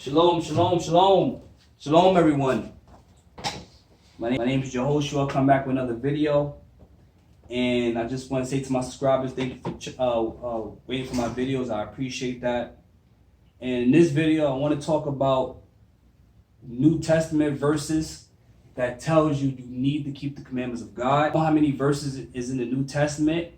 Shalom, shalom, shalom. Shalom, everyone. My name is Jehoshua. I'll come back with another video. And I just want to say to my subscribers, thank you for waiting for my videos. I appreciate that. And in this video, I want to talk about New Testament verses that tells you need to keep the commandments of God. I don't know how many verses is in the New Testament,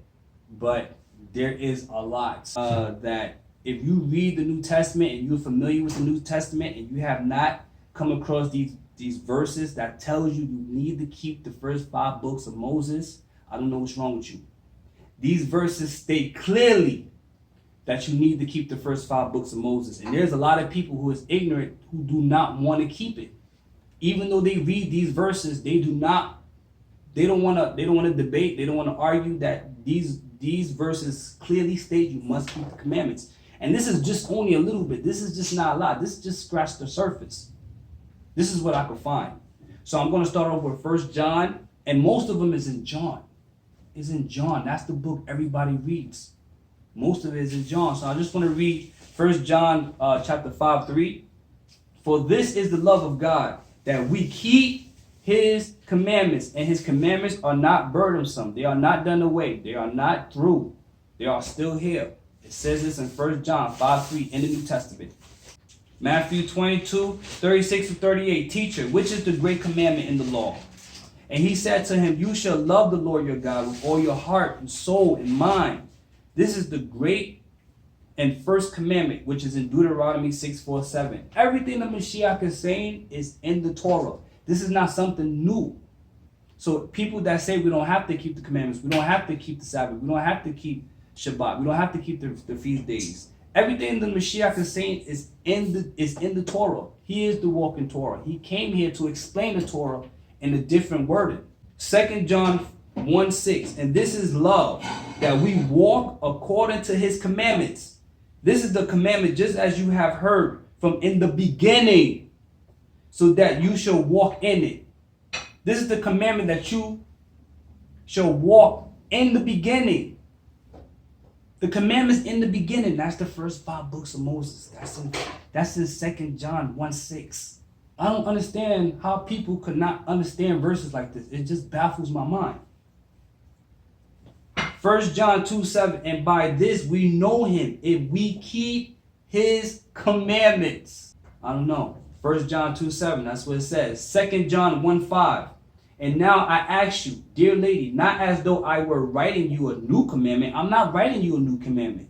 but there is a lot that if you read the New Testament and you're familiar with the New Testament and you have not come across these verses that tells you need to keep the first 5 books of Moses, I don't know what's wrong with you. These verses state clearly that you need to keep the first 5 books of Moses. And there's a lot of people who is ignorant who do not want to keep it. Even though they read these verses, they don't want to debate, they don't want to argue that these verses clearly state you must keep the commandments. And this is just only a little bit. This is just not a lot. This just scratched the surface. This is what I could find. So I'm going to start off with 1 John, and most of them is in John. It's in John. That's the book everybody reads. Most of it is in John. So I just want to read 1 John chapter 5:3. For this is the love of God, that we keep his commandments, and his commandments are not burdensome. They are not done away. They are not through. They are still here. It says this in 1 John 5:3 in the New Testament. Matthew 22:36-38. Teacher, which is the great commandment in the law? And he said to him, you shall love the Lord your God with all your heart and soul and mind. This is the great and first commandment, which is in Deuteronomy 6:4-7. Everything the Mashiach is saying is in the Torah. This is not something new. So people that say we don't have to keep the commandments, we don't have to keep the Sabbath, we don't have to keep Shabbat, we don't have to keep the feast days. Everything the Mashiach is saying is in the Torah. He is the walking Torah. He came here to explain the Torah in a different wording. 2 John 1:6. And this is love, that we walk according to his commandments. This is the commandment just as you have heard from in the beginning, so that you shall walk in it. This is the commandment that you shall walk in the beginning. The commandments in the beginning, that's the first 5 books of Moses. That's in 2 John 1:6. I don't understand how people could not understand verses like this. It just baffles my mind. 1 John 2:7, and by this we know him if we keep his commandments. I don't know. 1 John 2:7, that's what it says. 2 John 1:5. And now I ask you, dear lady, not as though I were writing you a new commandment. I'm not writing you a new commandment,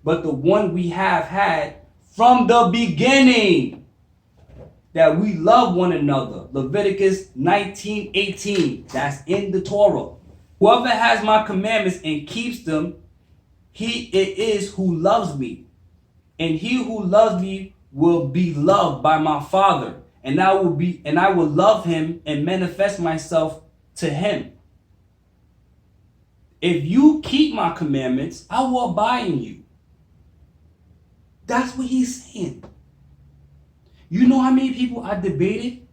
but the one we have had from the beginning, that we love one another. Leviticus 19:18. That's in the Torah. Whoever has my commandments and keeps them, he it is who loves me. And he who loves me will be loved by my Father. And I will love him and manifest myself to him. If you keep my commandments, I will abide in you. That's what he's saying. You know how many people I debated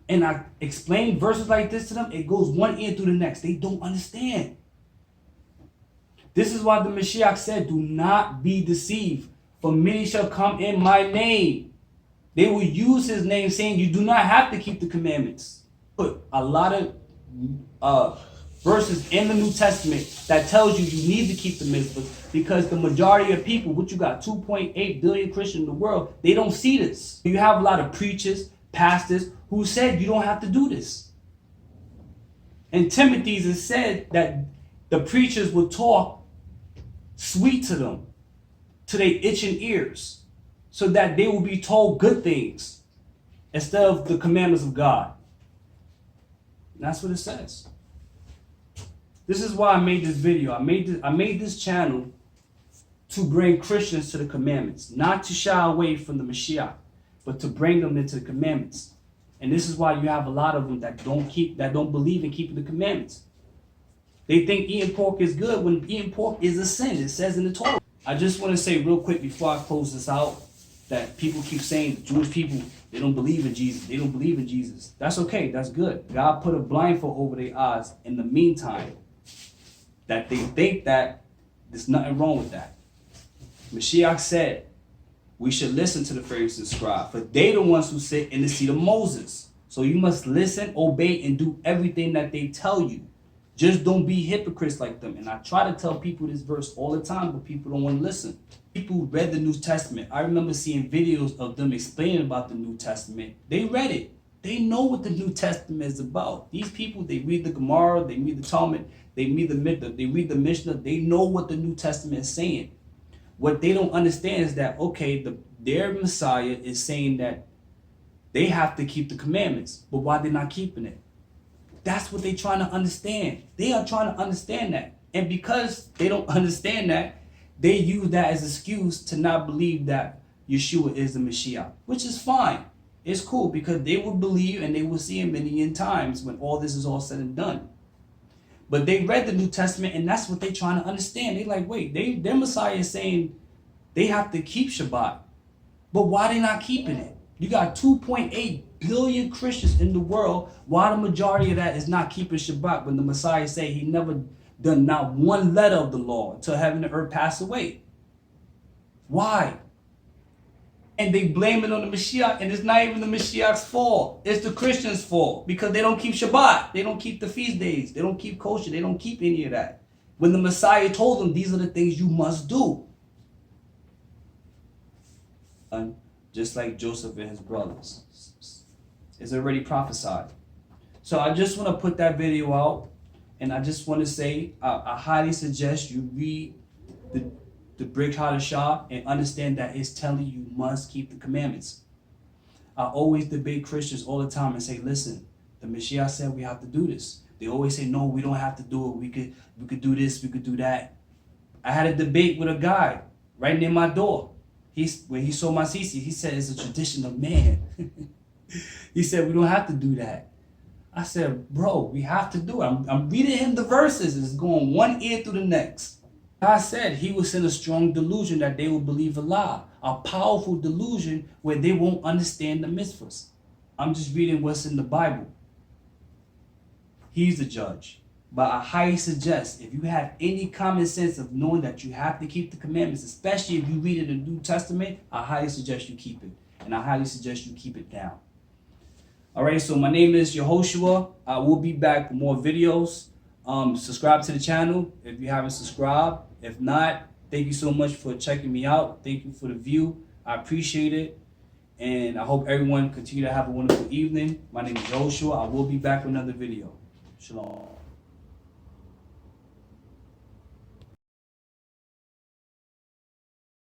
and I explained verses like this to them? It goes one ear through the next. They don't understand. This is why the Mashiach said, do not be deceived, for many shall come in my name. They will use his name, saying you do not have to keep the commandments. Put a lot of verses in the New Testament that tells you need to keep the mitzvahs, because the majority of people, what you got, 2.8 billion Christians in the world, they don't see this. You have a lot of preachers, pastors, who said you don't have to do this. In Timothy's it said that the preachers would talk sweet to them, to their itching ears, so that they will be told good things instead of the commandments of God. And that's what it says. This is why I made this video. I made this channel to bring Christians to the commandments, not to shy away from the Mashiach, but to bring them into the commandments. And this is why you have a lot of them that don't believe in keeping the commandments. They think eating pork is good when eating pork is a sin. It says in the Torah. I just want to say real quick before I close this out, that people keep saying the Jewish people, they don't believe in Jesus. They don't believe in Jesus. That's okay. That's good. God put a blindfold over their eyes in the meantime, that they think that there's nothing wrong with that. Mashiach said, We should listen to the Pharisees and scribes, for they the ones who sit in the seat of Moses. So you must listen, obey, and do everything that they tell you. Just don't be hypocrites like them. And I try to tell people this verse all the time, but people don't want to listen. People read the New Testament. I remember seeing videos of them explaining about the New Testament. They read it. They know what the New Testament is about. These people, they read the Gemara, they read the Talmud, they read the Mishnah. They know what the New Testament is saying. What they don't understand is that, okay, their Messiah is saying that they have to keep the commandments, but why they're not keeping it? That's what they're trying to understand. They are trying to understand that. And because they don't understand that, they use that as an excuse to not believe that Yeshua is the Mashiach, which is fine. It's cool because they will believe and they will see him in the end times when all this is all said and done. But they read the New Testament and that's what they're trying to understand. They're like, wait, their Messiah is saying they have to keep Shabbat. But why they not keeping it? You got 2.8 billion Christians in the world. Why the majority of that is not keeping Shabbat when the Messiah say he never done not one letter of the law until heaven and earth pass away? Why? And they blame it on the Mashiach, and it's not even the Mashiach's fault. It's the Christians' fault because they don't keep Shabbat. They don't keep the feast days. They don't keep kosher. They don't keep any of that. When the Messiah told them, these are the things you must do. And just like Joseph and his brothers. It's already prophesied. So I just want to put that video out, and I just want to say I highly suggest you read the Brit Hadashah and understand that it's telling you must keep the commandments. I always debate Christians all the time and say, listen, the Mashiach said we have to do this. They always say, no, we don't have to do it. We could do this, we could do that. I had a debate with a guy right near my door. When he saw my CC, he said it's a tradition of man. He said we don't have to do that. I said, bro, we have to do it. I'm reading him the verses. It's going one ear through the next. God said he will send a strong delusion that they will believe a lie. A powerful delusion where they won't understand the mitzvahs. I'm just reading what's in the Bible. He's the judge. But I highly suggest, if you have any common sense of knowing that you have to keep the commandments, especially if you read it in the New Testament, I highly suggest you keep it. And I highly suggest you keep it down. All right, so my name is Yehoshua. I will be back with more videos. Subscribe to the channel if you haven't subscribed. If not, thank you so much for checking me out. Thank you for the view. I appreciate it. And I hope everyone continue to have a wonderful evening. My name is Yehoshua. I will be back with another video. Shalom.